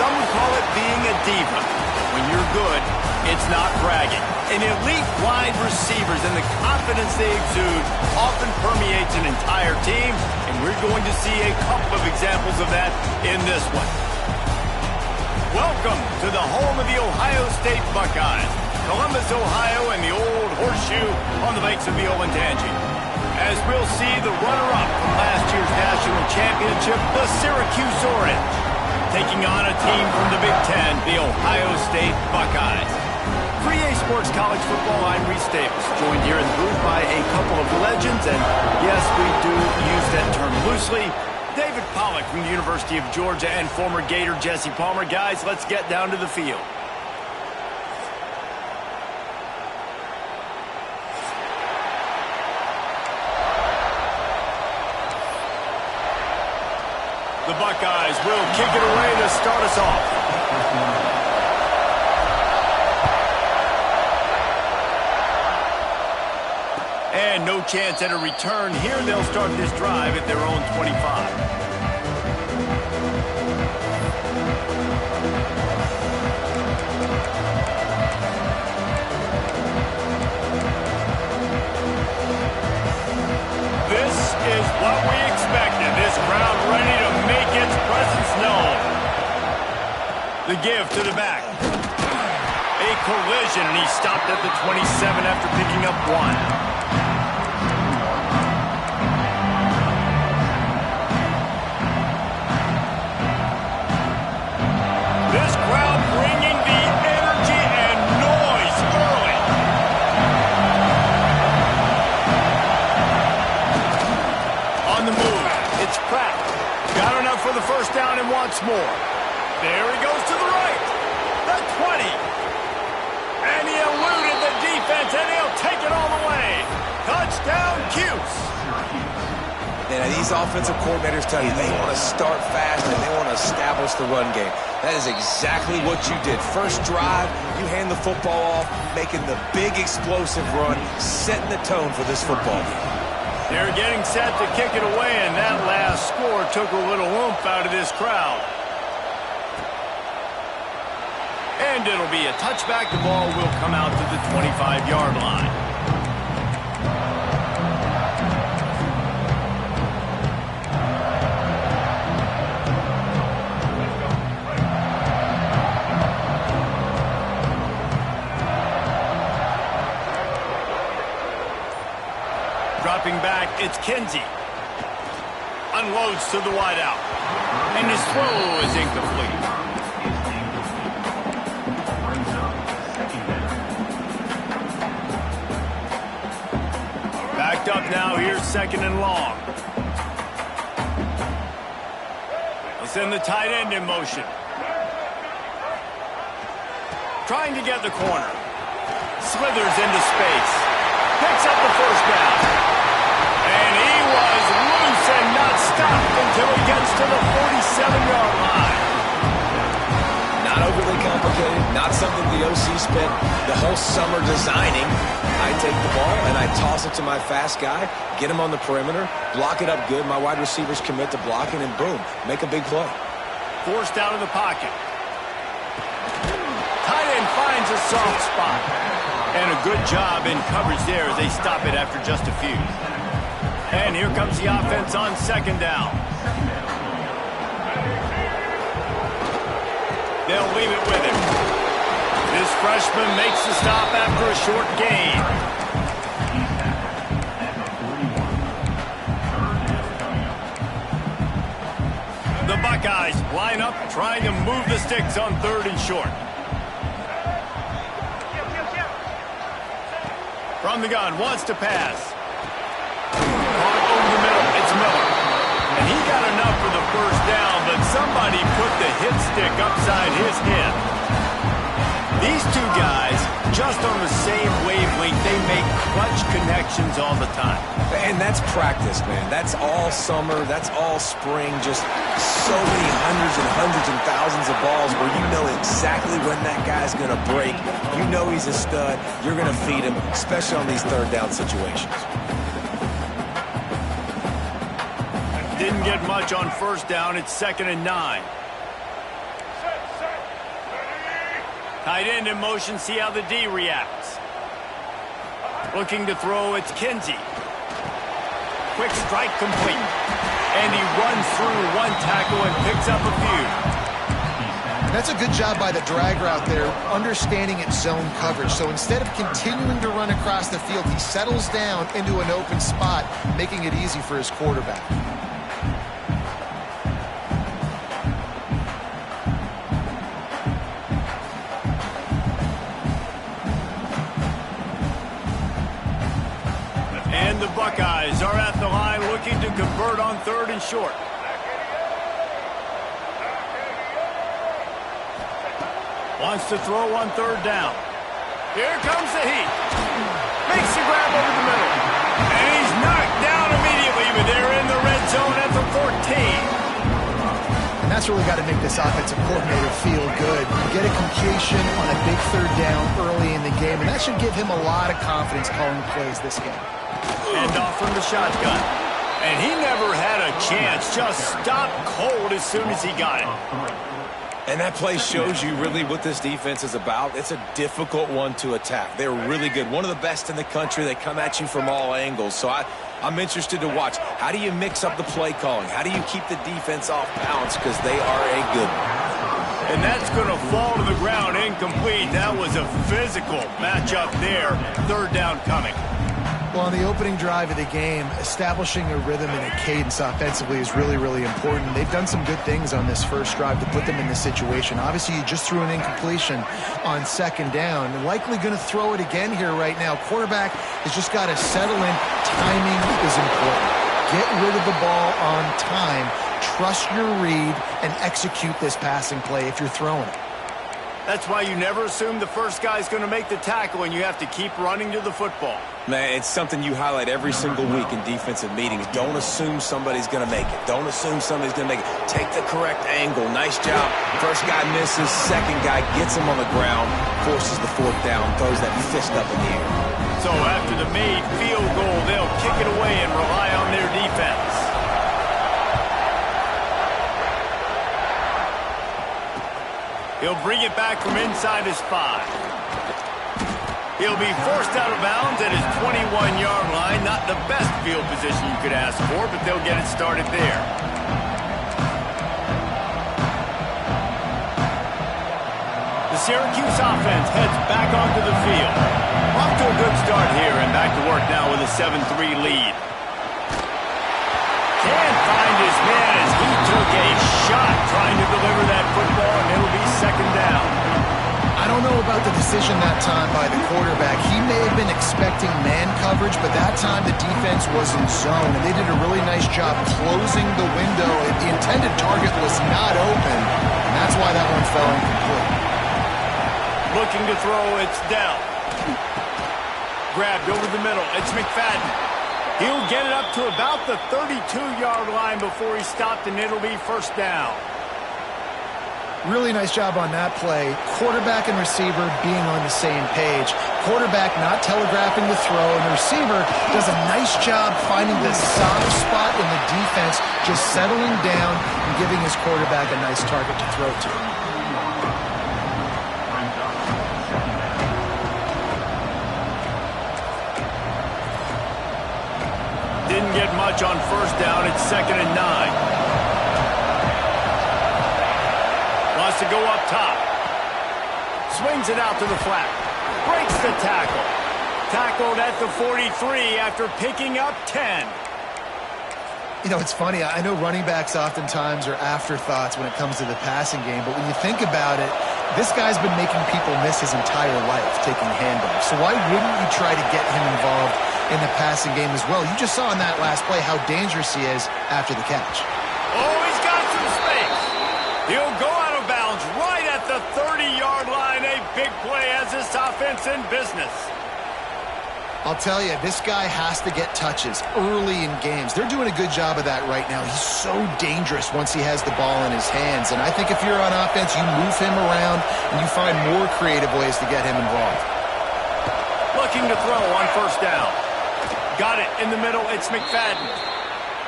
Some would call it being a diva. When you're good, it's not bragging. And elite wide receivers and the confidence they exude often permeates an entire team, and we're going to see a couple of examples of that in this one. Welcome to the home of the Ohio State Buckeyes, Columbus, Ohio, and the old horseshoe on the banks of the Olentangy. As we'll see the runner-up from last year's national championship, the Syracuse Orange, taking on a team from the Big Ten, the Ohio State Buckeyes. For EA Sports College Football, I'm Reese Davis, joined here in the booth by a couple of legends, and yes, we do use that term loosely. David Pollack from the University of Georgia and former Gator Jesse Palmer. Guys, let's get down to the field. The Buckeyes will kick it away to start us off. And no chance at a return here. They'll start this drive at their own 25. This is what we expected. This crowd ready to make its presence known. The give to the back. A collision, and he stopped at the 27 after picking up one. For the first down and once more. There he goes to the right. The 20. And he eluded the defense, and he'll take it all the way. Touchdown, Cuse. And these offensive coordinators tell you they want to start fast and they want to establish the run game. That is exactly what you did. First drive, you hand the football off, making the big explosive run, setting the tone for this football game. They're getting set to kick it away, and that last score took a little oomph out of this crowd. And it'll be a touchback. The ball will come out to the 25-yard line. Dropping back, it's Kinsey. Unloads to the wideout. And his throw is incomplete. Backed up now, here's second and long. They'll send the tight end in motion. Trying to get the corner. Slithers into space. Picks up the first down. And he was loose and not stopped until he gets to the 47-yard line. Not overly complicated, not something the OC spent the whole summer designing. I take the ball and I toss it to my fast guy, get him on the perimeter, block it up good. My wide receivers commit to blocking, and boom, make a big play. Forced out of the pocket. Tight end finds a soft spot. And a good job in coverage there as they stop it after just a few. And here comes the offense on second down. They'll leave it with him. This freshman makes the stop after a short gain. The Buckeyes line up, trying to move the sticks on third and short. From the gun, wants to pass. Caught over the middle, it's Miller. And he got enough for the first down, but somebody put the hit stick upside his head. These two guys, just on the same wavelength, they make clutch connections all the time. And that's practice, man. That's all summer, that's all spring, just so many hundreds and thousands of balls where you know exactly when that guy's going to break. You know he's a stud. You're going to feed him, especially on these third down situations. Didn't get much on first down. It's 2nd and 9. Tight end in motion, see how the D reacts. Looking to throw, it's Kinsey. Quick strike complete. And he runs through one tackle and picks up a few. That's a good job by the drag route there, understanding its zone coverage. So instead of continuing to run across the field, he settles down into an open spot, making it easy for his quarterback. And the Buckeyes are at the line looking to convert on 3rd and short. Wants to throw on 3rd down. Here comes the heat. Makes the grab over the middle. And he's knocked down immediately, but they're in the red zone at the 14. And that's really got to make this offensive coordinator feel good. Get a completion on a big 3rd down early in the game, and that should give him a lot of confidence calling plays this game. And off from the shotgun. And he never had a chance. Just stopped cold as soon as he got it. And that play shows you really what this defense is about. It's a difficult one to attack. They're really good. One of the best in the country. They come at you from all angles. So I'm interested to watch. How do you mix up the play calling? How do you keep the defense off balance? Because they are a good one. And that's going to fall to the ground incomplete. That was a physical matchup there. 3rd down coming. Well, on the opening drive of the game, establishing a rhythm and a cadence offensively is really, really important. They've done some good things on this first drive to put them in this situation. Obviously, you just threw an incompletion on 2nd down. They're likely going to throw it again here right now. Quarterback has just got to settle in. Timing is important. Get rid of the ball on time. Trust your read and execute this passing play if you're throwing it. That's why you never assume the first guy's going to make the tackle, and you have to keep running to the football. Man, it's something you highlight every single week in defensive meetings. Don't assume somebody's going to make it. Don't assume somebody's going to make it. Take the correct angle. Nice job. First guy misses. Second guy gets him on the ground, forces the 4th down, throws that fist up in the air. So after the made field goal, they'll kick it away and rely on their defense. He'll bring it back from inside his 5. He'll be forced out of bounds at his 21-yard line. Not the best field position you could ask for, but they'll get it started there. The Syracuse offense heads back onto the field. Off to a good start here and back to work now with a 7-3 lead. Can't find his man as he took a shot trying to deliver that football, and it'll be 2nd down. I don't know about the decision that time by the quarterback. He may have been expecting man coverage, but that time the defense was in zone, and they did a really nice job closing the window. The intended target was not open, and that's why that one fell incomplete. Looking to throw, it's Dell. Grabbed over the middle, it's McFadden. He'll get it up to about the 32-yard line before he stopped, and it'll be 1st down. Really nice job on that play. Quarterback and receiver being on the same page. Quarterback not telegraphing the throw, and the receiver does a nice job finding the soft spot in the defense, just settling down and giving his quarterback a nice target to throw to. Didn't get much on 1st down. It's 2nd and 9. Wants to go up top. Swings it out to the flat. Breaks the tackle. Tackled at the 43 after picking up 10. You know, it's funny. I know running backs oftentimes are afterthoughts when it comes to the passing game, but when you think about it, this guy's been making people miss his entire life taking handoffs. So why wouldn't you try to get him involved in the passing game as well? You just saw in that last play how dangerous he is after the catch. Oh, he's got some space. He'll go out of bounds right at the 30-yard line. A big play as this offense in business. I'll tell you, this guy has to get touches early in games. They're doing a good job of that right now. He's so dangerous once he has the ball in his hands. And I think if you're on offense, you move him around and you find more creative ways to get him involved. Looking to throw on 1st down. Got it in the middle. It's McFadden.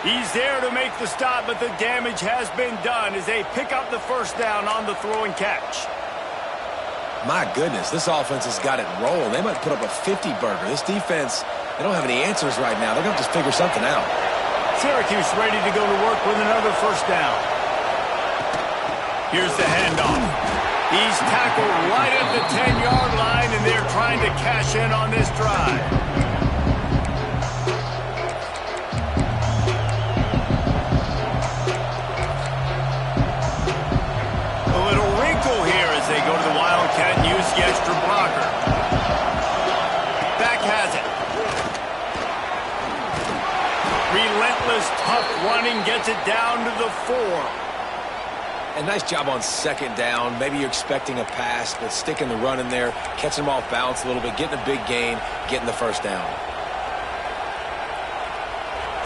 He's there to make the stop, but the damage has been done as they pick up the 1st down on the throw and catch. My goodness, this offense has got it rolling. They might put up a 50-burger. This defense, they don't have any answers right now. They're going to just figure something out. Syracuse ready to go to work with another first down. Here's the handoff. He's tackled right at the 10-yard line, and they're trying to cash in on this drive. A little wrinkle here as they go to the Wildcat and use the extra blocker. Back has it. Relentless, tough running gets it down to the 4. And nice job on second down. Maybe you're expecting a pass, but sticking the run in there, catching them off balance a little bit, getting a big gain, getting the first down.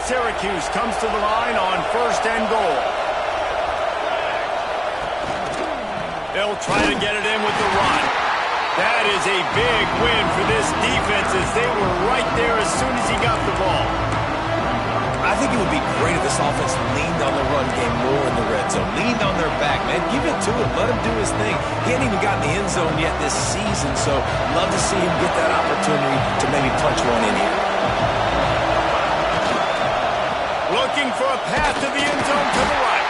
Syracuse comes to the line on 1st and goal. They'll try to get it in with the run. That is a big win for this defense as they were right there as soon as he got the ball. I think it would be great if this offense leaned on the run game more in the red zone. Leaned on their back, man. Give it to him. Let him do his thing. He hasn't even gotten the end zone yet this season, so love to see him get that opportunity to maybe punch one in here. Looking for a path to the end zone to the right.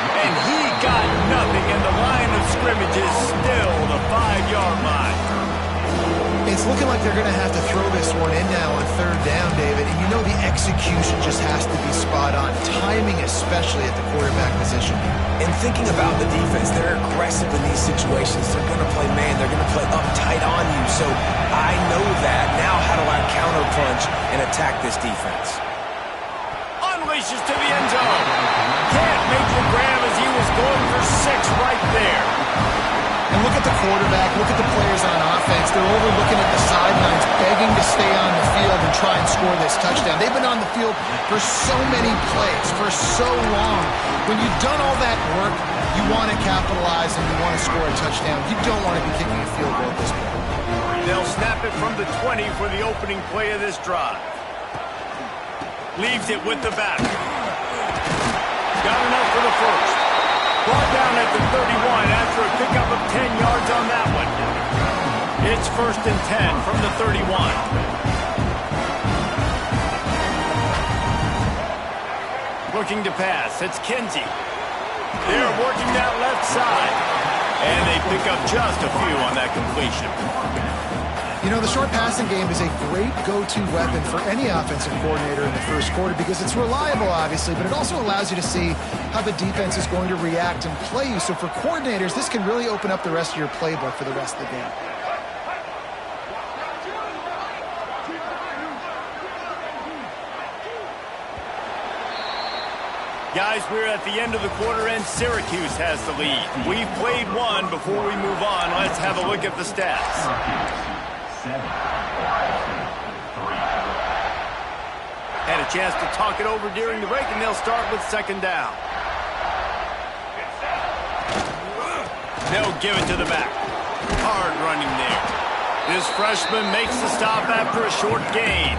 And he got nothing, and the line of scrimmage is still the 5-yard line. It's looking like they're going to have to throw this one in now on 3rd down, David. And you know the execution just has to be spot on. Timing, especially at the quarterback position. And thinking about the defense, they're aggressive in these situations. They're going to play man. They're going to play uptight on you. So I know that. Now how do I counterpunch and attack this defense? Unleashes to the end zone. Can't make the grab as he was going for 6 right there. And look at the quarterback, look at the players on offense. They're overlooking at the sidelines, begging to stay on the field and try and score this touchdown. They've been on the field for so many plays, for so long. When you've done all that work, you want to capitalize and you want to score a touchdown. You don't want to be kicking a field goal at this point. They'll snap it from the 20 for the opening play of this drive. Leaves it with the back. Got enough for the first. Brought down at the 31 after a pickup of 10 yards on that one. It's 1st and 10 from the 31. Looking to pass. It's Kinsey. They're working that left side. And they pick up just a few on that completion. You know, the short passing game is a great go-to weapon for any offensive coordinator in the first quarter because it's reliable, obviously, but it also allows you to see how the defense is going to react and play you. So for coordinators, this can really open up the rest of your playbook for the rest of the game. Guys, we're at the end of the quarter, and Syracuse has the lead. We've played one. Before we move on, let's have a look at the stats. Had a chance to talk it over during the break, and they'll start with 2nd down. They'll give it to the back. Hard running there. This freshman makes the stop after a short gain.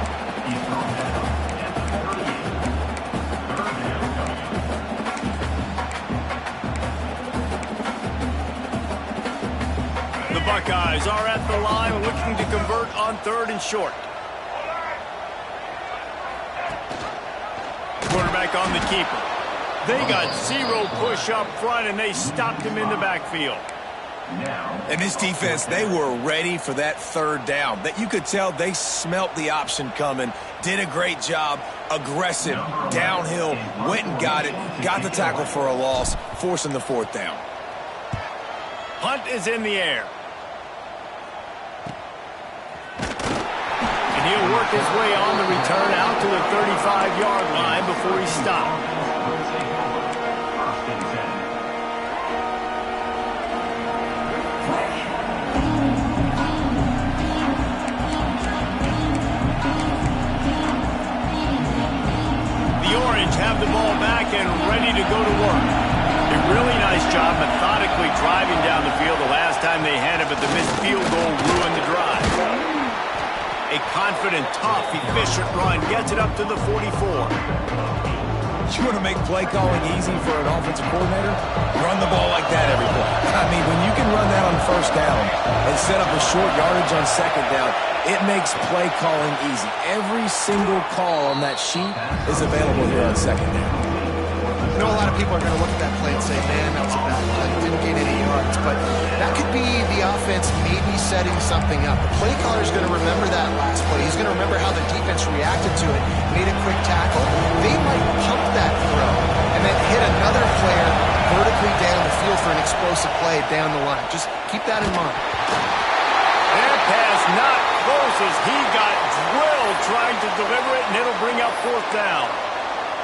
The Buckeyes are at the line looking to convert on 3rd and short. Quarterback on the keeper. They got 0 push up front, and they stopped him in the backfield. And this defense, they were ready for that 3rd down. That you could tell they smelt the option coming, did a great job, aggressive, downhill, went and got it, got the tackle for a loss, forcing the 4th down. Hunt is in the air. And he'll work his way on the return out to the 35-yard line before he stopped. The Orange have the ball back and ready to go to work. A really nice job methodically driving down the field the last time they had it, but the missed field goal ruined the drive. A confident, tough, efficient run gets it up to the 44. You want to make play calling easy for an offensive coordinator? Run the ball like that every play. I mean, when you can run that on first down and set up a short yardage on second down, it makes play calling easy. Every single call on that sheet is available here on second down. I know a lot of people are going to look at that play and say, man, that was a bad play. Didn't gain any yards. But that could be the offense maybe setting something up. The play caller is going to remember that last play. He's going to remember how the defense reacted to it, made a quick tackle. They might pump that throw and then hit another player vertically down the field for an explosive play down the line. Just keep that in mind. That pass not close as he got drilled trying to deliver it, and it'll bring up fourth down.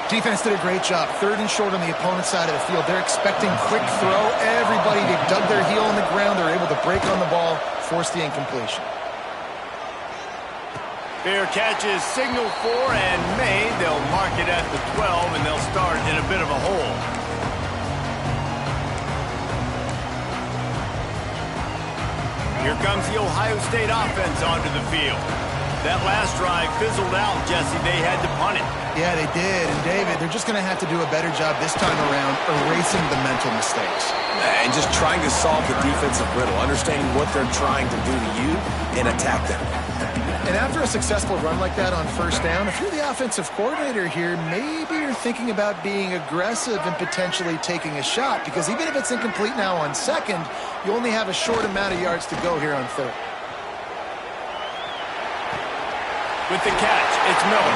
Defense did a great job. 3rd and short on the opponent's side of the field. They're expecting quick throw. Everybody, they dug their heel on the ground. They're able to break on the ball, force the incompletion. Fair catch is signaled for and made. They'll mark it at the 12, and they'll start in a bit of a hole. Here comes the Ohio State offense onto the field. That last drive fizzled out, Jesse. They had to punt it. Yeah, they did. And, David, they're just going to have to do a better job this time around erasing the mental mistakes. And just trying to solve the defensive riddle, understanding what they're trying to do to you and attack them. And after a successful run like that on first down, if you're the offensive coordinator here, maybe you're thinking about being aggressive and potentially taking a shot, because even if it's incomplete now on second, you only have a short amount of yards to go here on third. With the catch, it's Miller.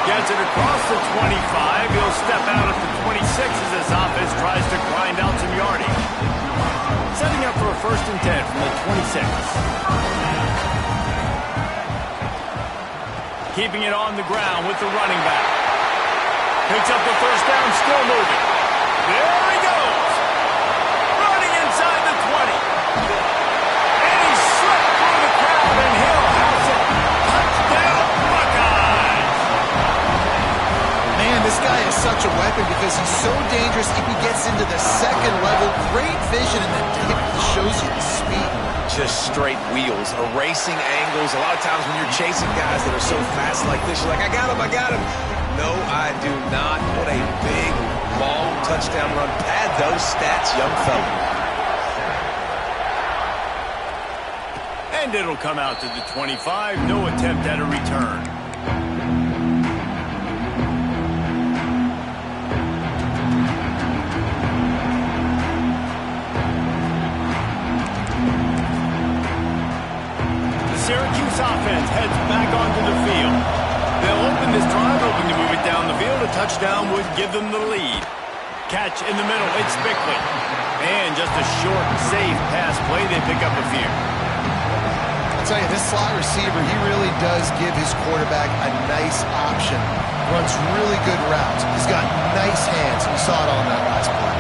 Gets it across the 25. He'll step out at the 26 as this offense tries to grind out some yardage. Setting up for a 1st and 10 from the 26. Keeping it on the ground with the running back. Picks up the 1st down, still moving. There he goes. Running inside the 20. And he slipped through the crowd, and he'll house it. Touchdown, Buckeyes. Man, this guy is such a weapon because he's so dangerous if he gets into the second level. Great vision, and then it shows you the speed. Just straight wheels, erasing angles. A lot of times when you're chasing guys that are so fast like this, you're like, I got him, I got him. No, I do not. What a big, long touchdown run. Pad those stats, young fella. And it'll come out to the 25. No attempt at a return. Syracuse offense heads back onto the field. They'll open this drive, hoping to move it down the field. A touchdown would give them the lead. Catch in the middle, it's Bickley. And just a short, safe pass play, they pick up a few. I'll tell you, this slot receiver, he really does give his quarterback a nice option. Runs really good routes. He's got nice hands. We saw it on that last play.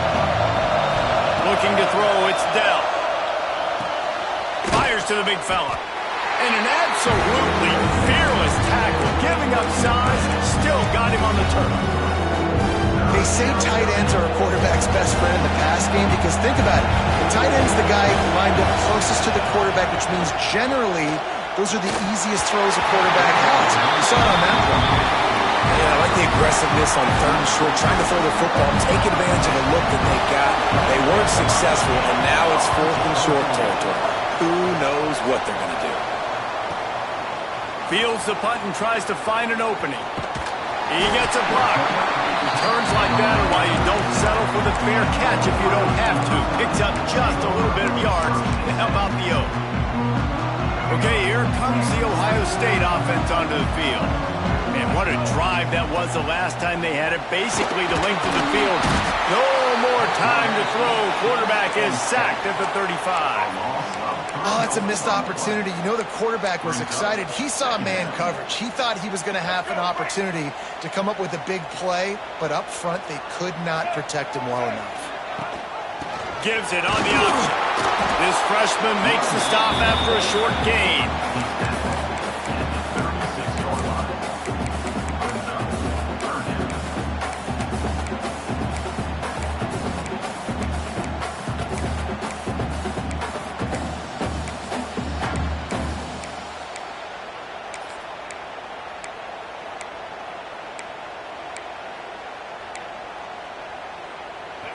Looking to throw, it's Dell. Fires to the big fella. And an absolutely fearless tackle, giving up size, still got him on the turf. They say tight ends are a quarterback's best friend in the pass game because think about it. The tight end's the guy lined up closest to the quarterback, which means generally those are the easiest throws a quarterback has. You saw it on that one. Yeah, I like the aggressiveness on 3rd and short, trying to throw the football, take advantage of the look that they got. They weren't successful, and now it's 4th and short territory. Who knows what they're going to do? Fields the punt and tries to find an opening. He gets a block. Returns like that are why you don't settle for the fair catch if you don't have to. Picks up just a little bit of yards. How about the O? Okay, here comes the Ohio State offense onto the field. And what a drive that was the last time they had it. Basically the length of the field. No more time to throw. Quarterback is sacked at the 35. Oh, it's a missed opportunity. You know the quarterback was excited. He saw man coverage. He thought he was going to have an opportunity to come up with a big play, but up front they could not protect him well enough. Gives it on the option. This freshman makes the stop after a short gain.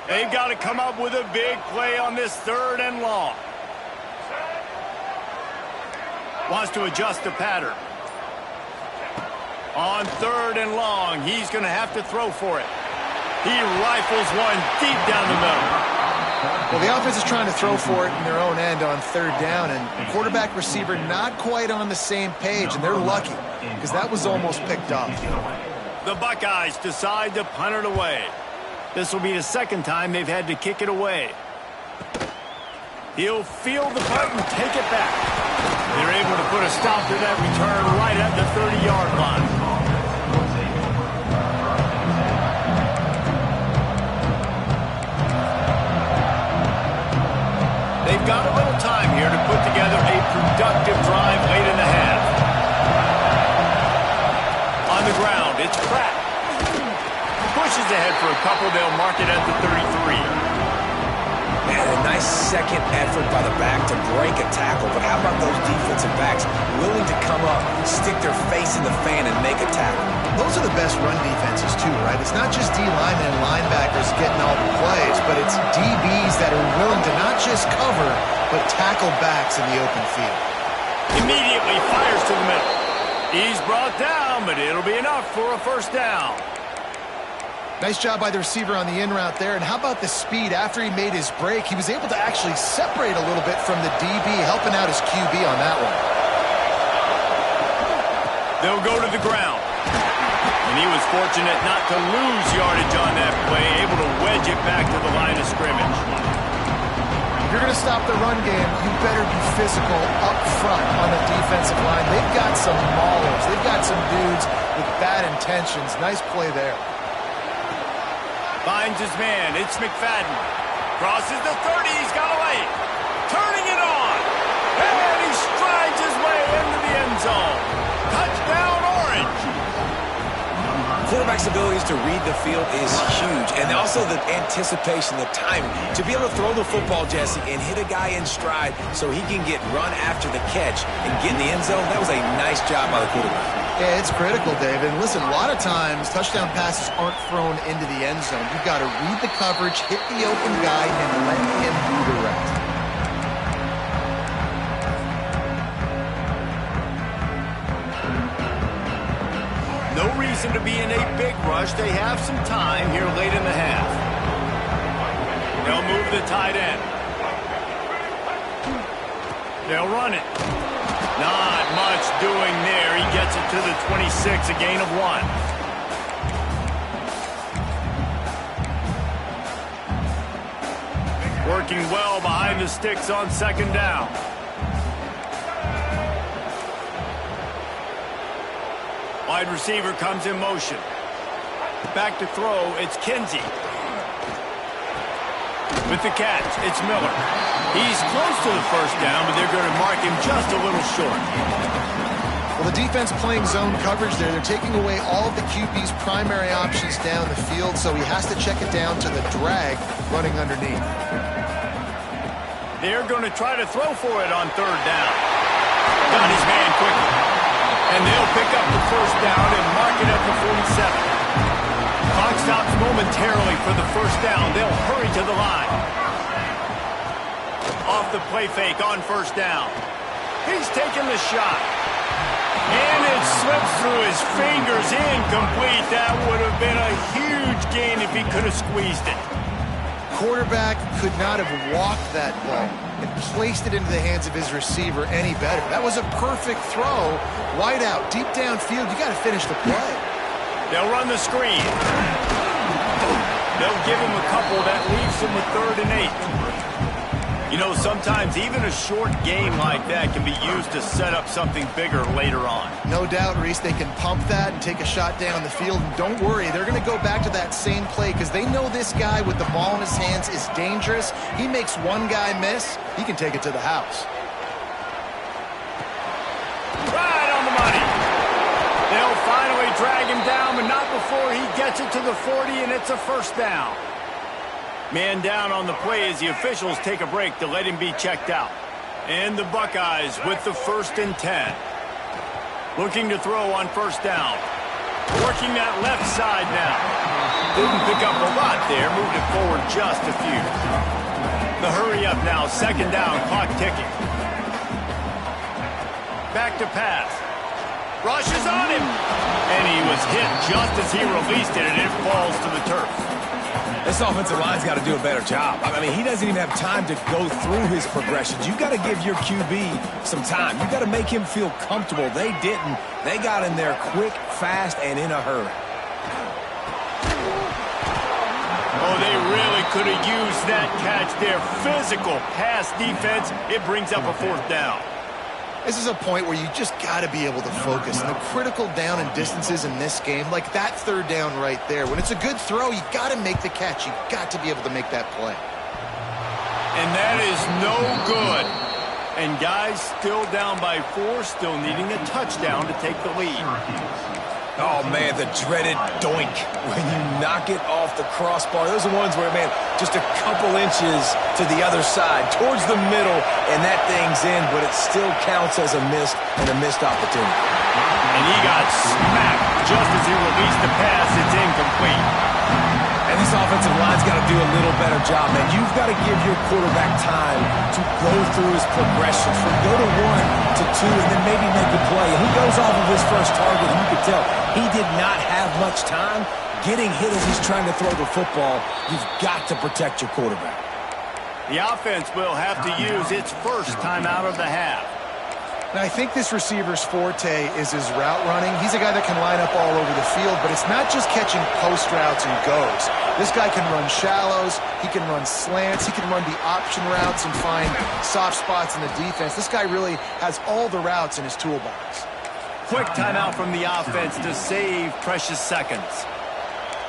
They've got to come up with a big play on this 3rd and long. Wants to adjust the pattern. On 3rd and long, he's going to have to throw for it. He rifles one deep down the middle. Well, the offense is trying to throw for it in their own end on 3rd down, and quarterback receiver not quite on the same page, and they're lucky because that was almost picked off. The Buckeyes decide to punt it away. This will be the 2nd time they've had to kick it away. He'll field the punt and take it back. They're able to put a stop to that return right at the 30-yard line. They've got a little time here to put together a productive drive late in the half. On the ground, it's Pratt. Pushes ahead for a couple. They'll mark it at the 33. Man, a nice second effort by the back to break a tackle, but how about those defensive backs willing to come up, stick their face in the fan, and make a tackle? Those are the best run defenses too, right? It's not just D-linemen and linebackers getting all the plays, but it's DBs that are willing to not just cover, but tackle backs in the open field. Immediately fires to the middle. He's brought down, but it'll be enough for a 1st down. Nice job by the receiver on the in route there. And how about the speed after he made his break? He was able to actually separate a little bit from the DB, helping out his QB on that one. They'll go to the ground. And he was fortunate not to lose yardage on that play, able to wedge it back to the line of scrimmage. If you're going to stop the run game, you better be physical up front on the defensive line. They've got some maulers. They've got some dudes with bad intentions. Nice play there. Finds his man. It's McFadden. Crosses the 30. He's got away. Turning it on. And he strides his way into the end zone. Touchdown, Orange. Quarterback's abilities to read the field is huge, and also the anticipation, the timing. To be able to throw the football, Jesse, and hit a guy in stride so he can get run after the catch and get in the end zone, that was a nice job by the quarterback. Yeah, it's critical, David. And listen, a lot of times touchdown passes aren't thrown into the end zone. You've got to read the coverage, hit the open guy, and let him do the rest. No reason to be in a big rush. They have some time here late in the half. They'll move the tight end. They'll run it. Not much doing there. He gets it to the 26, a gain of 1. Working well behind the sticks on 2nd down. Wide receiver comes in motion. Back to throw, it's Kinsey. With the catch, it's Miller. He's close to the 1st down, but they're going to mark him just a little short. Well, the defense playing zone coverage there. They're taking away all of the QB's primary options down the field, so he has to check it down to the drag running underneath. They're going to try to throw for it on 3rd down. Got his man quickly. And they'll pick up the 1st down and mark it at the 47. Clock stops momentarily for the 1st down. They'll hurry to the line. Off the play fake on 1st down. He's taking the shot. And it slips through his fingers, incomplete. That would have been a huge gain if he could have squeezed it. Quarterback could not have walked that ball and placed it into the hands of his receiver any better. That was a perfect throw. Wide out, deep downfield. You got to finish the play. They'll run the screen. They'll give him a couple. That leaves him with 3rd and 8. You know, sometimes even a short game like that can be used to set up something bigger later on. No doubt, Reese, they can pump that and take a shot down the field. And don't worry, they're going to go back to that same play because they know this guy with the ball in his hands is dangerous. He makes one guy miss, he can take it to the house. Right on the money. They'll finally drag him down, but not before he gets it to the 40, and it's a 1st down. Man down on the play as the officials take a break to let him be checked out. And the Buckeyes with the 1st and 10. Looking to throw on 1st down. Working that left side now. Didn't pick up a lot there. Moved it forward just a few. The hurry up now. Second down. Clock ticking. Back to pass. Rushes on him. And he was hit just as he released it, and it falls to the turf. This offensive line's got to do a better job. I mean, he doesn't even have time to go through his progressions. You got to give your QB some time. You got to make him feel comfortable. They didn't. They got in there quick, fast, and in a hurry. Oh, they really could have used that catch there. Physical pass defense. It brings up a fourth down. This is a point where you just got to be able to focus. And the critical down and distances in this game, like that third down right there, when it's a good throw, you got to make the catch. You got to be able to make that play. And that is no good. And guys still down by 4, still needing a touchdown to take the lead. Oh, man, the dreaded doink when you knock it off the crossbar. Those are ones where, man, just a couple inches to the other side, towards the middle, and that thing's in, but it still counts as a missed opportunity. And he got smacked just as he released the pass. It's incomplete. And this offensive line's got to do a little better job, man. You've got to give your quarterback time to go through his progressions, from go to 1 to 2, and then maybe make a play. And he goes off of his first target, and you can tell he did not have much time getting hit as he's trying to throw the football. You've got to protect your quarterback. The offense will have to use its first timeout of the half. And I think this receiver's forte is his route running. He's a guy that can line up all over the field, but it's not just catching post routes and goes. This guy can run shallows, he can run slants, he can run the option routes and find soft spots in the defense. This guy really has all the routes in his toolbox. Quick timeout from the offense to save precious seconds.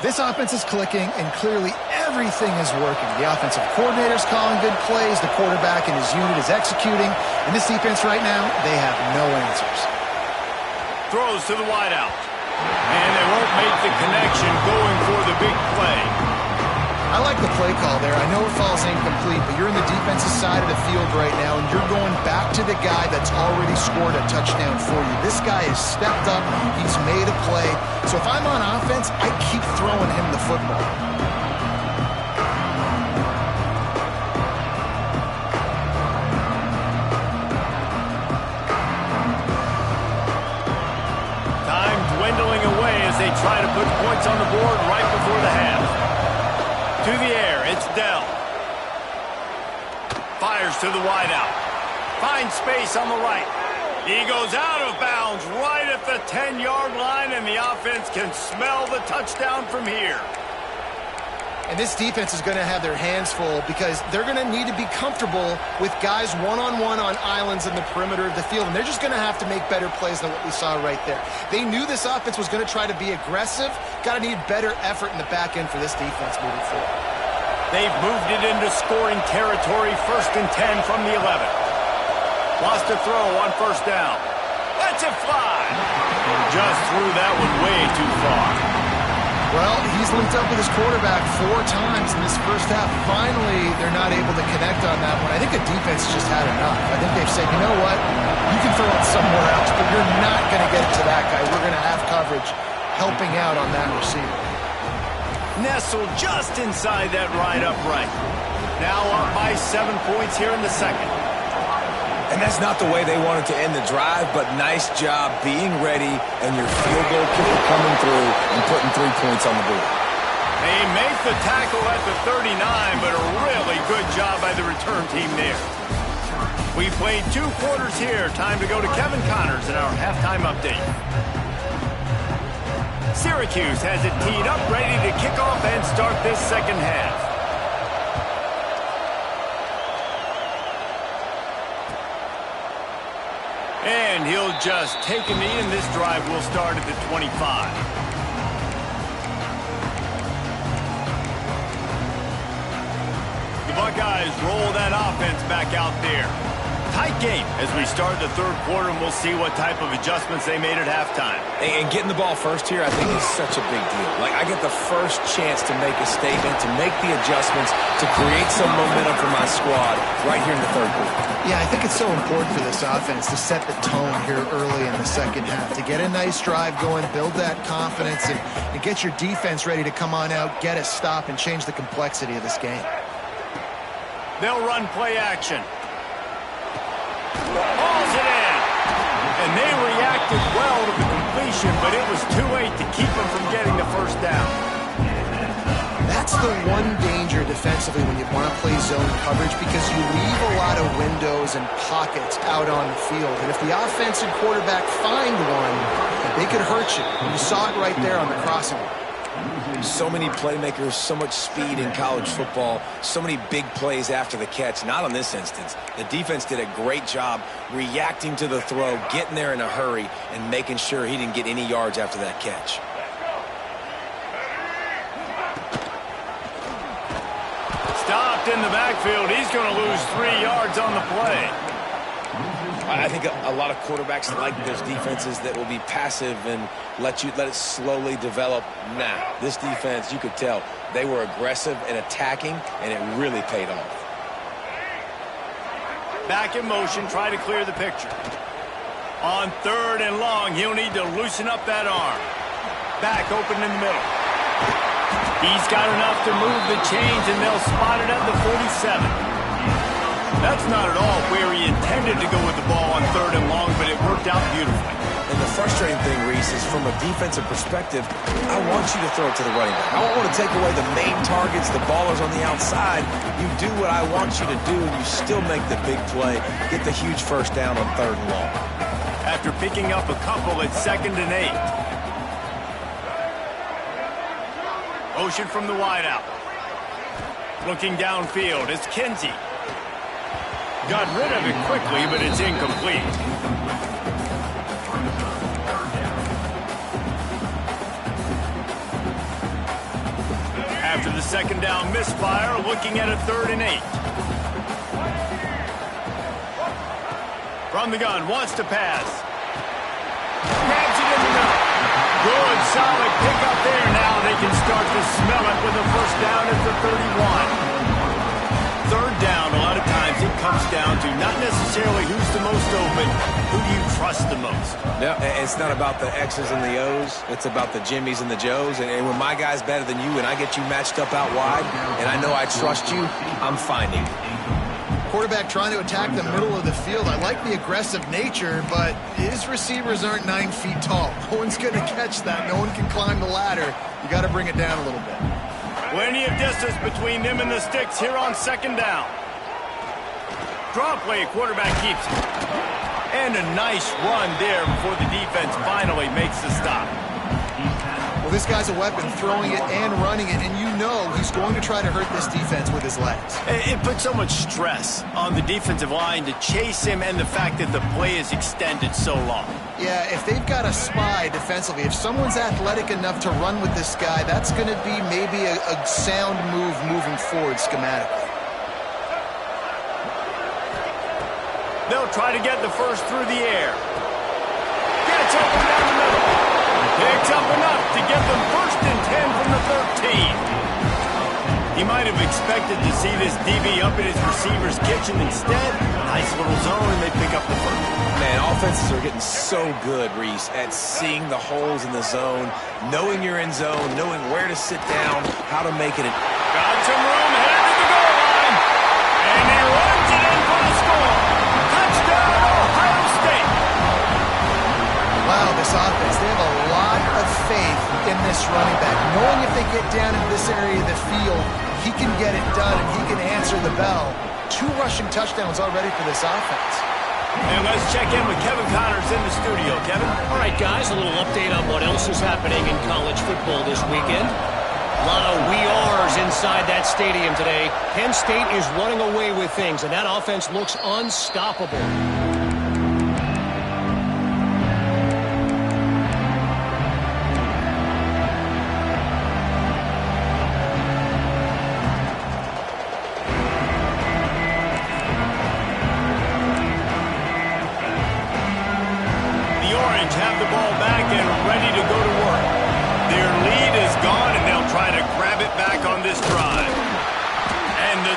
This offense is clicking, and clearly everything is working. The offensive coordinator's calling good plays, the quarterback and his unit is executing, and this defense right now, they have no answers. Throws to the wideout. And they won't make the connection going for the big play. I like the play call there. I know it falls incomplete, but you're in the defensive side of the field right now, and you're going back to the guy that's already scored a touchdown for you. This guy has stepped up. He's made a play. So if I'm on offense, I keep throwing him the football. Time dwindling away as they try to put points on the board right before the half. To the air, it's Dell. Fires to the wideout. Finds space on the right. He goes out of bounds right at the 10-yard line, and the offense can smell the touchdown from here. And this defense is going to have their hands full because they're going to need to be comfortable with guys one-on-one on islands in the perimeter of the field, and they're just going to have to make better plays than what we saw right there. They knew this offense was going to try to be aggressive. Got to need better effort in the back end for this defense moving forward. They've moved it into scoring territory, 1st and 10 from the 11. Lost a throw on first down. Lets it fly. Just threw that one way too far. Well, he's linked up with his quarterback 4 times in this first half. Finally, they're not able to connect on that one. I think the defense just had enough. I think they've said, you know what? You can throw it somewhere else, but you're not going to get it to that guy. We're going to have coverage helping out on that receiver. Nestled just inside that right upright. Now up by 7 points here in the second. And that's not the way they wanted to end the drive, but nice job being ready and your field goal kicker coming through and putting 3 points on the board. They make the tackle at the 39, but a really good job by the return team there. We played 2 quarters here. Time to go to Kevin Connors in our halftime update. Syracuse has it teed up, ready to kick off and start this second half. And he'll just take a knee, and this drive will start at the 25. The Buckeyes roll that offense back out there. tight game as we start the third quarter, and we'll see what type of adjustments they made at halftime. And getting the ball first here, I think, is such a big deal. Like, I get the first chance to make a statement, to make the adjustments, to create some momentum for my squad right here in the third quarter. Yeah, I think it's so important for this offense to set the tone here early in the second half, to get a nice drive going, build that confidence, and get your defense ready to come on out, get a stop, and change the complexity of this game. They'll run play action. Hauls it in. And they reacted well to the completion, but it was too late to keep them from getting the first down. That's the one danger defensively when you want to play zone coverage, because you leave a lot of windows and pockets out on the field. And if the offense and quarterback find one, they could hurt you. You saw it right there on the crossing. So many playmakers, so much speed in college football, so many big plays after the catch. Not on this instance. The defense did a great job reacting to the throw, getting there in a hurry, and making sure he didn't get any yards after that catch. Stopped in the backfield. He's going to lose 3 yards on the play. I think a lot of quarterbacks like those defenses that will be passive and let it slowly develop. Nah, this defense, you could tell, they were aggressive and attacking, and it really paid off. Back in motion, try to clear the picture. On 3rd and long, he'll need to loosen up that arm. Back open in the middle. He's got enough to move the chains, and they'll spot it at the 47. That's not at all where he intended to go with the ball on 3rd and long, but it worked out beautifully. And the frustrating thing, Reese, is from a defensive perspective, I want you to throw it to the running back. I don't want to take away the main targets, the ballers on the outside. You do what I want you to do, and you still make the big play, get the huge first down on 3rd and long. After picking up a couple at 2nd and 8. Motion from the wideout. Looking downfield, it's Kinsey. Got rid of it quickly, but it's incomplete. After the 2nd down misfire, looking at a 3rd and 8. From the gun, wants to pass. Grabs it in the middle. Good, solid pickup there. Now they can start to smell it with a first down at the 31. 3rd down, a lot of times it comes down to not necessarily who's the most open, who do you trust the most. Yeah, it's not about the X's and the O's. It's about the Jimmys and the Joes. And when my guy's better than you and I get you matched up out wide and I know I trust you, I'm finding. Quarterback trying to attack the middle of the field. I like the aggressive nature, but his receivers aren't 9 feet tall. No one's going to catch that. No one can climb the ladder. You got to bring it down a little bit. Plenty of distance between them and the sticks here on 2nd down. Draw play, quarterback keeps it. And a nice run there before the defense finally makes the stop. Well, this guy's a weapon, throwing it and running it, and you know he's going to try to hurt this defense with his legs. It puts so much stress on the defensive line to chase him, and the fact that the play is extended so long. Yeah, if they've got a spy defensively, if someone's athletic enough to run with this guy, that's going to be maybe a sound move moving forward schematically. They'll try to get the first through the air. Gets open down the middle. Picks up enough to get them 1st and 10 from the 13. He might have expected to see this DB up in his receiver's kitchen. Instead, nice little zone, and they pick up the first. Man, offenses are getting so good, Reese, at seeing the holes in the zone, knowing you're in zone, knowing where to sit down, how to make it. Got some room, headed to the goal line. And he runs it in for the score. Touchdown, Ohio State. Wow, this offense, they have a lot of faith in this running back, knowing if they get down into this area of the field, he can get it done and he can answer the bell. 2 rushing touchdowns already for this offense. And let's check in with Kevin Connors in the studio. Kevin? All right, guys, a little update on what else is happening in college football this weekend. A lot of we are's inside that stadium today. Penn State is running away with things, and that offense looks unstoppable.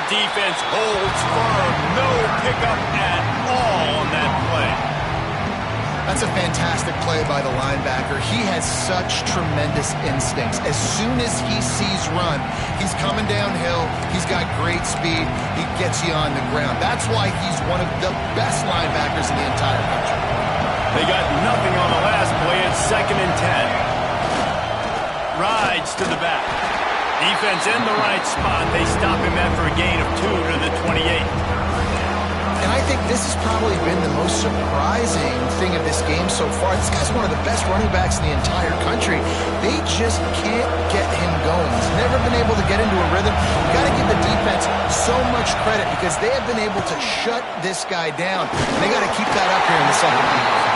defense holds firm. No pickup at all on that play. That's a fantastic play by the linebacker. He has such tremendous instincts. As soon as he sees run, he's coming downhill. He's got great speed. He gets you on the ground. That's why he's one of the best linebackers in the entire country. They got nothing on the last play. It's 2nd and 10. Rides to the back. Defense in the right spot. They stop him after a gain of 2 to the 28. And I think this has probably been the most surprising thing of this game so far. This guy's one of the best running backs in the entire country. They just can't get him going. He's never been able to get into a rhythm. You've got to give the defense so much credit because they have been able to shut this guy down. And they got to keep that up here in the second half.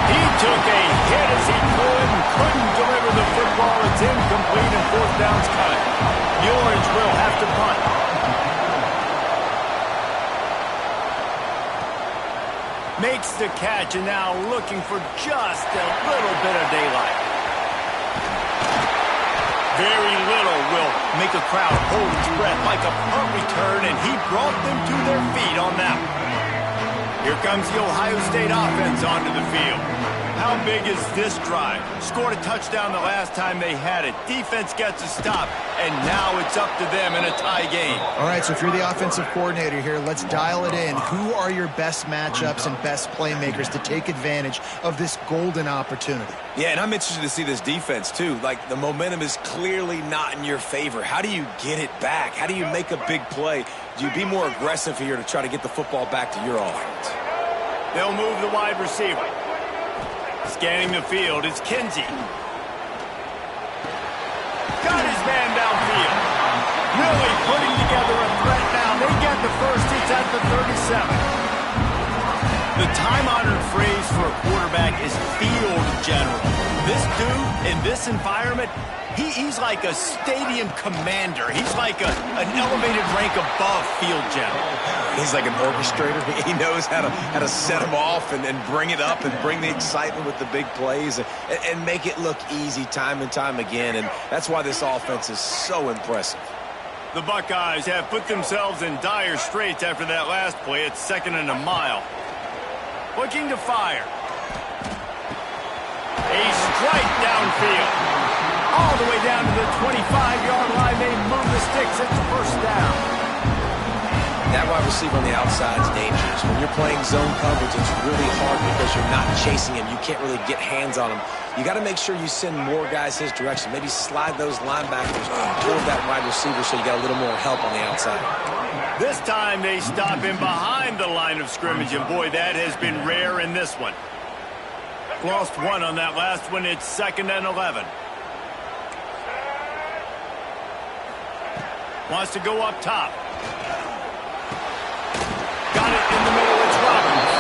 He took a hit as he could and couldn't deliver the football. It's incomplete and 4th down's coming. The Orange will have to punt. Makes the catch and now looking for just a little bit of daylight. Very little will make a crowd hold its breath like a punt return, and he brought them to their feet on that one. Here comes the Ohio State offense onto the field. How big is this drive? Scored a touchdown the last time they had it. Defense gets a stop, and now it's up to them in a tie game. All right, so if you're the offensive coordinator here, let's dial it in. Who are your best matchups and best playmakers to take advantage of this golden opportunity? Yeah, and I'm interested to see this defense, too. Like, the momentum is clearly not in your favor. How do you get it back? How do you make a big play? Do you be more aggressive here to try to get the football back to your offense? They'll move the wide receiver. Scanning the field, it's Kinsey. Got his man downfield. Really putting together a threat now. They get the first. It's at the 37. The time-honored phrase for a quarterback is field general. This dude, in this environment, he's like a stadium commander. He's like an elevated rank above field general. He's like an orchestrator. He knows how to set them off and bring it up and bring the excitement with the big plays and make it look easy time and time again. And that's why this offense is so impressive. The Buckeyes have put themselves in dire straits after that last play. It's 2nd and a mile. Looking to fire. A strike downfield. All the way down to the 25-yard line. They move the sticks. It's the 1st down. That wide receiver on the outside is dangerous. When you're playing zone coverage, it's really hard because you're not chasing him. You can't really get hands on him. You got to make sure you send more guys his direction. Maybe slide those linebackers toward that wide receiver so you got a little more help on the outside. This time they stop him behind the line of scrimmage, and boy, that has been rare in this one. Lost one on that last one. It's 2nd and 11. Wants to go up top. Got it in the middle. It's Robbins.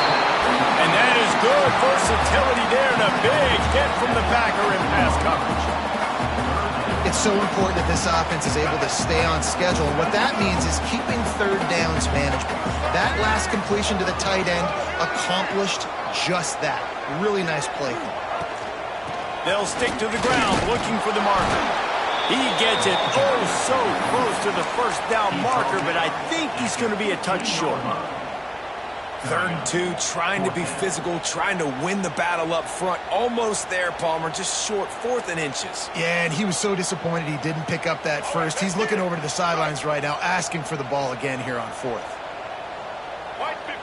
And that is good versatility there, and a big hit from the backer in pass coverage. It's so important that this offense is able to stay on schedule. And what that means is keeping 3rd downs manageable. That last completion to the tight end accomplished just that. Really nice play. They'll stick to the ground looking for the marker. He gets it so close to the 1st down marker, but I think he's going to be a touch short. 3rd and 2, trying to be physical, trying to win the battle up front. Almost there, Palmer, just short, 4th and inches. Yeah, and he was so disappointed he didn't pick up that first. He's looking over to the sidelines right now, asking for the ball again here on 4th.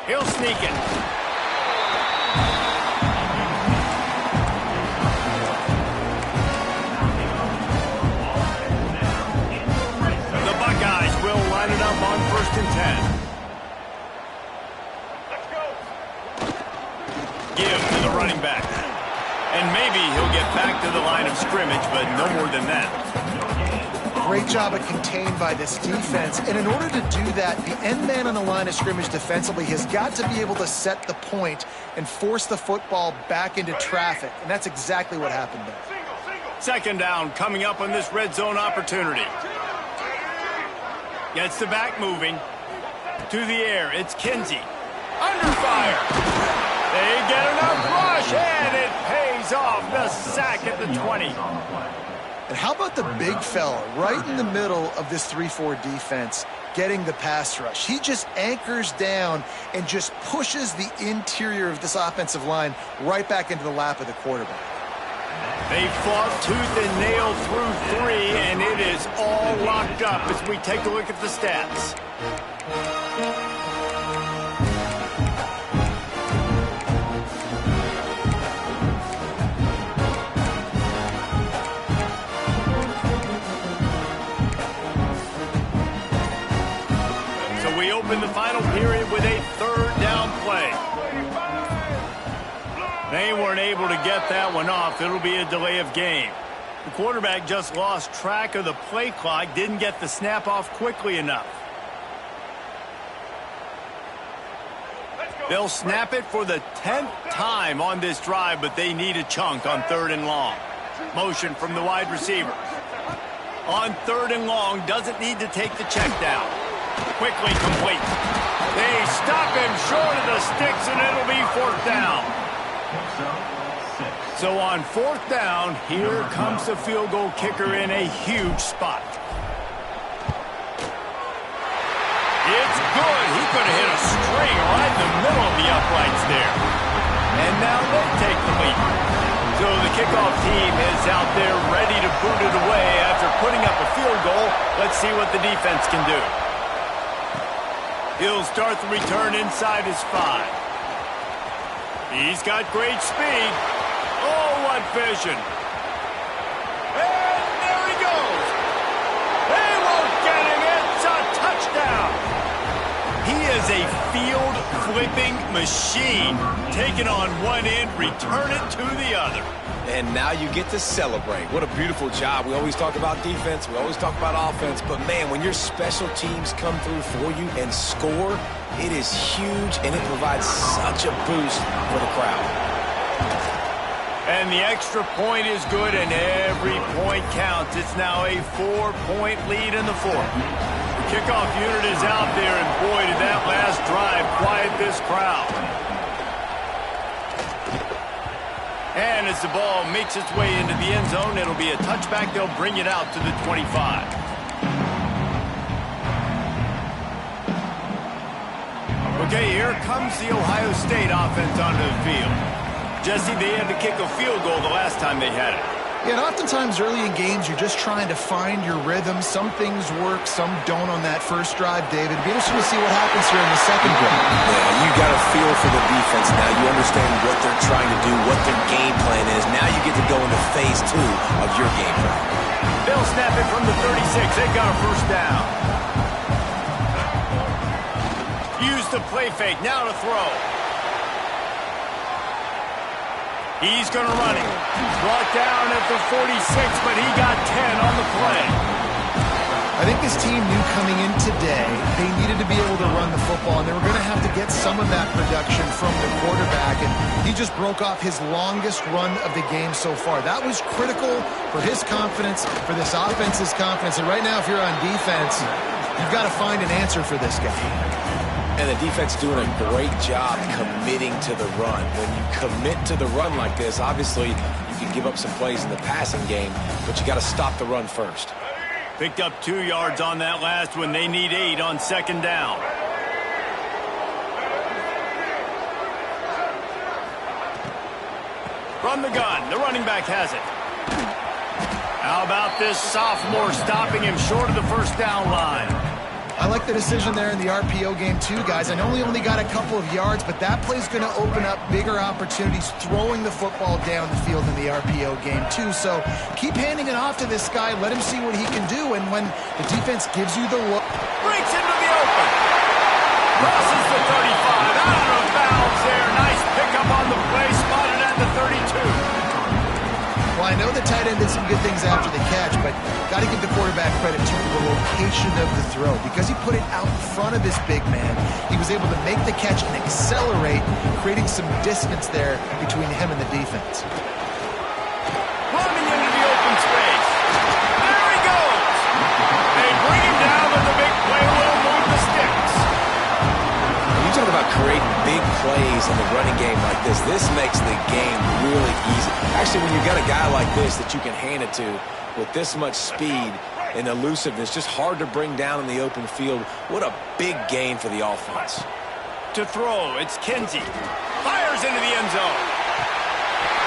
He'll sneak it. The Buckeyes will line it up on 1st and 10. Give to the running back. And maybe he'll get back to the line of scrimmage, but no more than that. Great job of contained by this defense. And in order to do that, the end man on the line of scrimmage defensively has got to be able to set the point and force the football back into traffic. And that's exactly what happened there. 2nd down coming up on this red zone opportunity. Gets the back moving. To the air, it's Kinsey. Under fire. They get enough rush, and it pays off. The sack at the 20. And how about the big fella right in the middle of this 3-4 defense getting the pass rush? He just anchors down and just pushes the interior of this offensive line right back into the lap of the quarterback. They fought tooth and nail through 3, and it is all locked up as we take a look at the stats. So we open the final period with a third down play. They weren't able to get that one off. It'll be a delay of game. The quarterback just lost track of the play clock, didn't get the snap off quickly enough. They'll snap it for the 10th time on this drive, but they need a chunk on 3rd and long. Motion from the wide receiver. On 3rd and long, doesn't need to take the check down. Quickly complete. They stop him short of the sticks, and it'll be 4th down. So on 4th down, here comes the field goal kicker in a huge spot. It's good. He could have hit a string right in the middle of the uprights there. And now they take the lead. So the kickoff team is out there ready to boot it away after putting up a field goal. Let's see what the defense can do. He'll start the return inside his 5. He's got great speed. Oh, what vision. And there he goes. They won't get him. It's a touchdown. He is a field-flipping machine. Take it on one end, return it to the other. And now you get to celebrate. What a beautiful job. We always talk about defense. We always talk about offense. But, man, when your special teams come through for you and score, it is huge, and it provides such a boost for the crowd. And the extra point is good, and every point counts. It's now a 4-point lead in the 4th. The kickoff unit is out there, and boy, did that last drive quiet this crowd. And as the ball makes its way into the end zone, it'll be a touchback. They'll bring it out to the 25. Okay, here comes the Ohio State offense onto the field. Jesse, they had to kick a field goal the last time they had it. Yeah, and oftentimes early in games, you're just trying to find your rhythm. Some things work, some don't on that first drive, David. It'd be interesting to see what happens here in the second drive. Yeah, you got a feel for the defense now. You understand what they're trying to do, what their game plan is. Now you get to go into phase 2 of your game plan. They'll snap it from the 36. They got a first down. Use the play fake. Now to throw. He's going to run it. Brought down at the 46, but he got 10 on the play. I think this team knew coming in today they needed to be able to run the football, and they were going to have to get some of that production from the quarterback, and he just broke off his longest run of the game so far. That was critical for his confidence, for this offense's confidence, and right now if you're on defense, you've got to find an answer for this guy. And the defense doing a great job committing to the run. When you commit to the run like this, obviously you can give up some plays in the passing game, but you got to stop the run first. Picked up 2 yards on that last one. They need 8 on 2nd down. From the gun, the running back has it. How about this sophomore stopping him short of the first down line? I like the decision there in the RPO game too, guys. I know he only got a couple of yards, but that play's going to open up bigger opportunities throwing the football down the field in the RPO game too. So keep handing it off to this guy. Let him see what he can do. And when the defense gives you the look. Breaks into the open. Crosses the 35. Out of bounds there. Nice pickup on the play. Spotted at the 32. Well, I know the tight end did some good things after the catch, but got to give the quarterback credit to the location of the throw. Because he put it out in front of his big man, he was able to make the catch and accelerate, creating some distance there between him and the defense. Running into the open space. There he goes. They bring him down with the big play. Will move the sticks. You talk about creating big plays in the running game like this makes the game really easy. Actually, when you got a guy like this that you can hand it to, with this much speed and elusiveness, just hard to bring down in the open field. What a big gain for the offense. To throw, it's Kinsey. Fires into the end zone.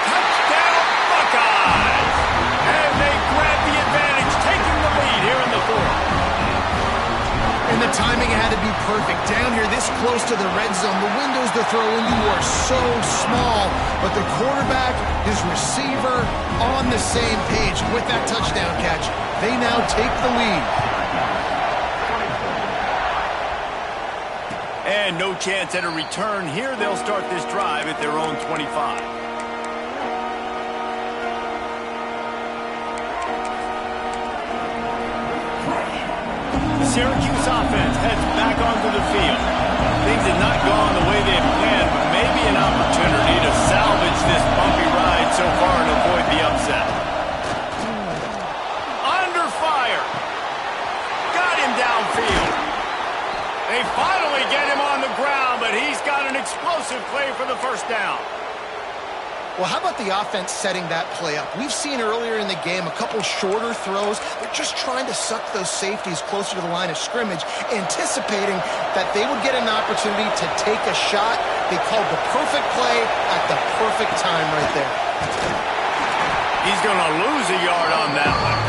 Touchdown, Buckeyes! And they grab the advantage, taking the lead here in the fourth. And the timing had to be perfect. Down here, this close to the red zone, the windows to throw into are so small, but the quarterback, his receiver, on the same page. With that touchdown catch, they now take the lead. And no chance at a return here. They'll start this drive at their own 25. The Syracuse offense heads back onto the field. Things had not gone the way they had planned, but maybe an opportunity to salvage this bumpy ride so far and avoid the upset. Under fire. Got him downfield. They finally get him on the ground, but he's got an explosive play for the first down. Well, how about the offense setting that play up? We've seen earlier in the game a couple shorter throws. They're just trying to suck those safeties closer to the line of scrimmage, anticipating that they would get an opportunity to take a shot. They called the perfect play at the perfect time right there. He's going to lose a yard on that one.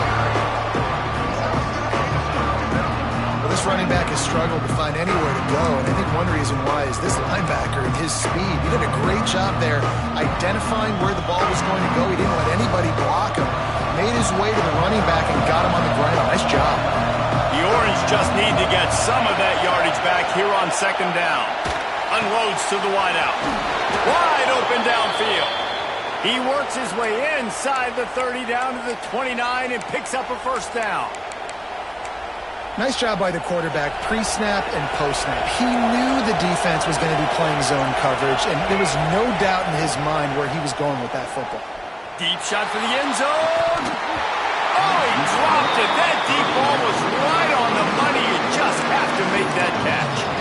This running back has struggled to find anywhere to go, and I think one reason why is this linebacker and his speed. He did a great job there identifying where the ball was going to go. He didn't let anybody block him. Made his way to the running back and got him on the ground. Nice job. The Orange just need to get some of that yardage back here on second down. Unloads to the wideout. Wide open downfield. He works his way inside the 30 down to the 29 and picks up a first down. Nice job by the quarterback, pre-snap and post-snap. He knew the defense was going to be playing zone coverage, and there was no doubt in his mind where he was going with that football. Deep shot for the end zone. Oh, he dropped it. That deep ball was right on the money. You just have to make that catch.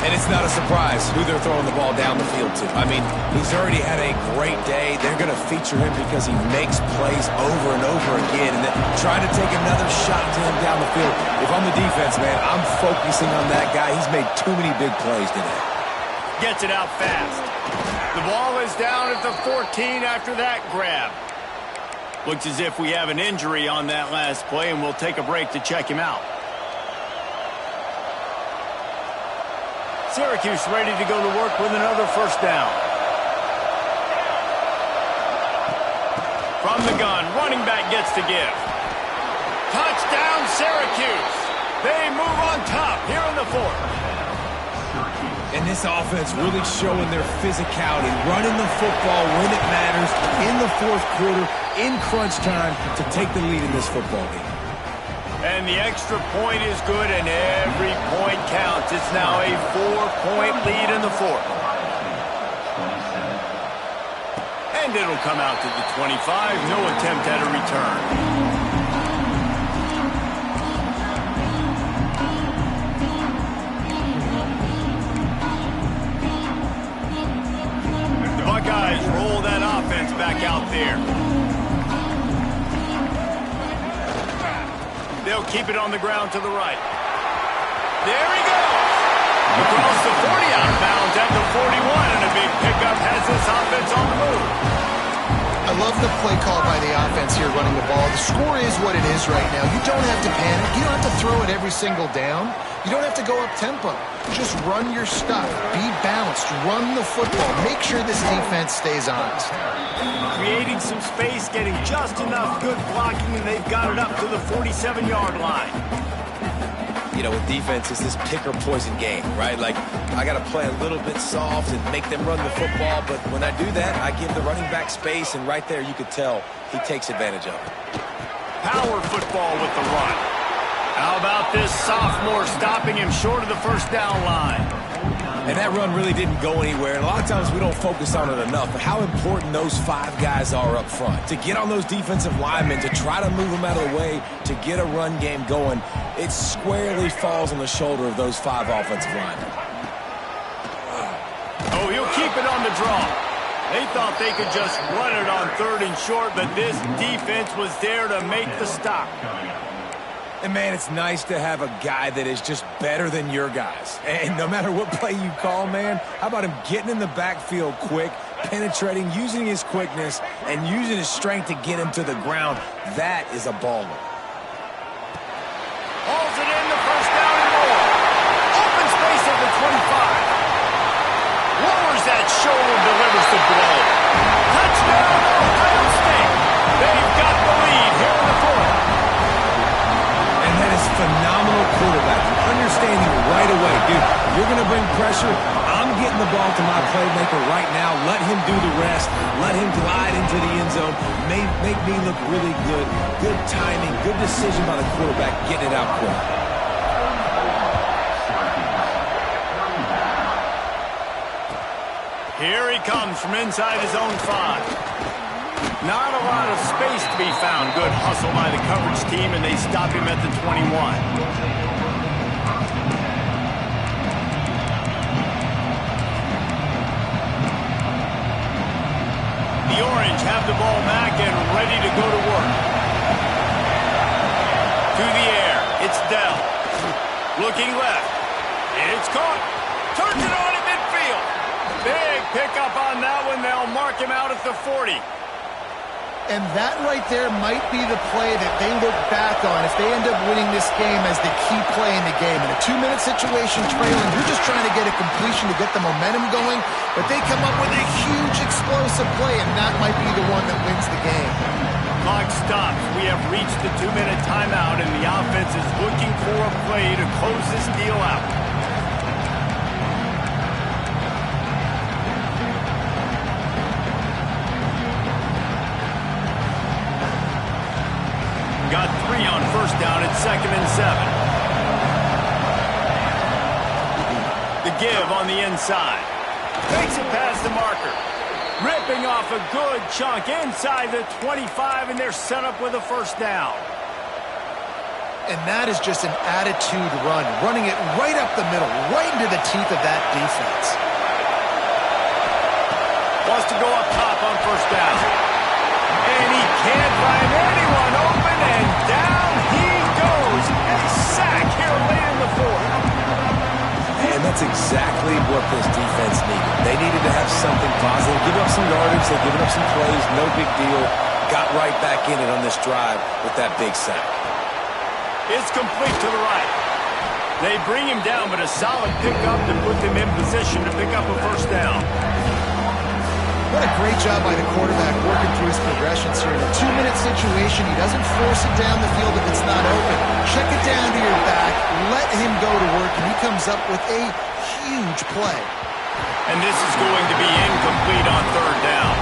And it's not a surprise who they're throwing the ball down the field to. I mean, he's already had a great day. They're going to feature him because he makes plays over and over again. And then trying to take another shot to him down the field. If I'm the defense, man, I'm focusing on that guy. He's made too many big plays today. Gets it out fast. The ball is down at the 14 after that grab. Looks as if we have an injury on that last play, and we'll take a break to check him out. Syracuse ready to go to work with another first down. From the gun, running back gets to give. Touchdown, Syracuse. They move on top here in the fourth. And this offense really showing their physicality, running the football when it matters, in the fourth quarter, in crunch time, to take the lead in this football game. And the extra point is good, and every point counts. It's now a 4-point lead in the fourth. And it'll come out to the 25. No attempt at a return. The Buckeyes roll that offense back out there. They'll keep it on the ground to the right. There he goes. Across the 40, out of bounds at the 41, and a big pickup has this offense on the move. I love the play call by the offense here running the ball. The score is what it is right now. You don't have to panic. You don't have to throw it every single down. You don't have to go up tempo. Just run your stuff. Be balanced. Run the football. Make sure this defense stays honest. Creating some space, getting just enough good blocking, and they've got it up to the 47-yard line. You know, with defense, it's this pick-or-poison game, right? Like, I got to play a little bit soft and make them run the football, but when I do that, I give the running back space, and right there you could tell he takes advantage of it. Power football with the run. How about this sophomore stopping him short of the first down line? And that run really didn't go anywhere, and a lot of times we don't focus on it enough, but how important those 5 guys are up front. To get on those defensive linemen, to try to move them out of the way, to get a run game going, it squarely falls on the shoulder of those 5 offensive linemen. Oh, he'll keep it on the draw. They thought they could just run it on 3rd and short, but this defense was there to make the stop. And, man, it's nice to have a guy that is just better than your guys. And no matter what play you call, man, how about him getting in the backfield quick, penetrating, using his quickness, and using his strength to get him to the ground? That is a baller. Hauls it in, the first down and more. Open space at the 25. Lowers that shoulder, delivers the blow. Touchdown, Ohio State. They've got the lead here in the 4th. And that is phenomenal quarterbacking. Understanding right away, dude, you're going to bring pressure. I'm getting the ball to my playmaker right now. Let him do the rest. Let him glide into the end zone. Make me look really good. Good timing, good decision by the quarterback, getting it out quick. Here he comes from inside his own 5. Not a lot of space to be found. Good hustle by the coverage team, and they stop him at the 21. The Orange have the ball back and ready to go to work. To the air. It's Dell. Looking left. It's caught. Turns it on at midfield. Big pickup on that one. They'll mark him out at the 40. And that right there might be the play that they look back on if they end up winning this game as the key play in the game. In a 2-minute situation trailing, you're just trying to get a completion to get the momentum going, but they come up with a huge explosive play, and that might be the one that wins the game. Clock stops. We have reached the 2-minute timeout, and the offense is looking for a play to close this deal out. Got 3 on first down at 2nd and 7. The give on the inside. Takes it past the marker. Ripping off a good chunk inside the 25, and they're set up with a first down. And that is just an attitude run, running it right up the middle, right into the teeth of that defense. Wants to go up top on first down. And he can't find anyone open, and down he goes. A sack here late in the 4th. And that's exactly what this defense needed. They needed to have something positive. Give up some yardage. They've given up some plays. No big deal. Got right back in it on this drive with that big sack. It's complete to the right. They bring him down, but a solid pickup to put them in position to pick up a first down. What a great job by the quarterback working through his progressions here. In a 2-minute situation, he doesn't force it down the field if it's not open. Check it down to your back, let him go to work, and he comes up with a huge play. And this is going to be incomplete on 3rd down.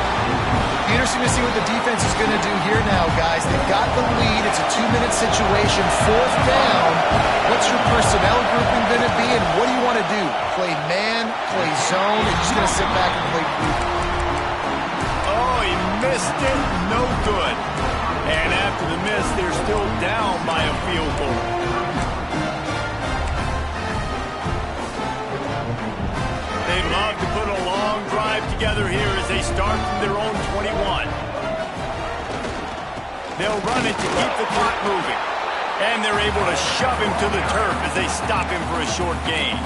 Interesting to see what the defense is going to do here now, guys. They've got the lead. It's a 2-minute situation, 4th down. What's your personnel grouping going to be, and what do you want to do? Play man, play zone, or just going to sit back and play group? Missed it, no good. And after the miss, they're still down by a field goal. They'd love to put a long drive together here as they start from their own 21. They'll run it to keep the clock moving. And they're able to shove him to the turf as they stop him for a short gain.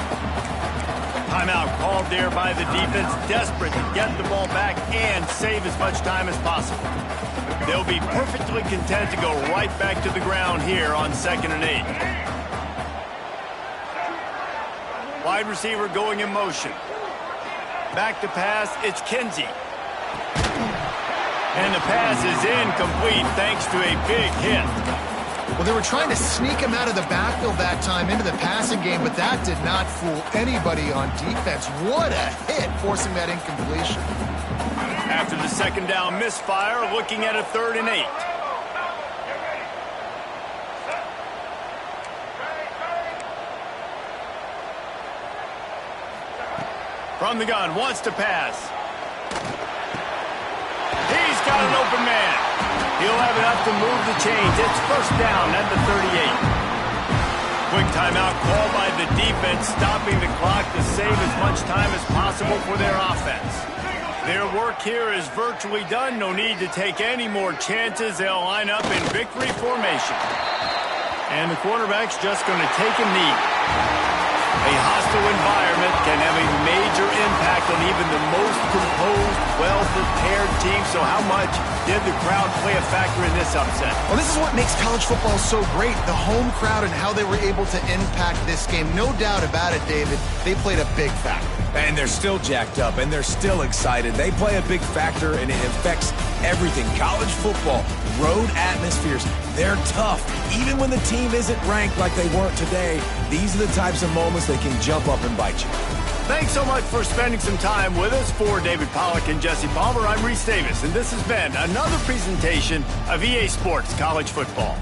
Timeout called there by the defense, desperate to get the ball back and save as much time as possible. They'll be perfectly content to go right back to the ground here on 2nd and 8. Wide receiver going in motion. Back to pass, it's Kinsey. And the pass is incomplete thanks to a big hit. Well, they were trying to sneak him out of the backfield that time into the passing game, but that did not fool anybody on defense. What a hit, forcing that incompletion. After the 2nd down misfire, looking at a 3rd and 8. From the gun, wants to pass. He's got an open man. He'll have enough to move the chains. It's first down at the 38. Quick timeout called by the defense, stopping the clock to save as much time as possible for their offense. Their work here is virtually done. No need to take any more chances. They'll line up in victory formation. And the quarterback's just going to take a knee. A hostile environment can have a major impact on even the most composed, well-prepared team. So how much did the crowd play a factor in this upset? Well, this is what makes college football so great, the home crowd and how they were able to impact this game. No doubt about it, David. They played a big factor. And they're still jacked up, and they're still excited. They play a big factor, and it affects everything. College football, road atmospheres, they're tough. Even when the team isn't ranked like they weren't today, these are the types of moments that can jump up and bite you. Thanks so much for spending some time with us. For David Pollack and Jesse Palmer, I'm Reese Davis, and this has been another presentation of EA Sports College Football.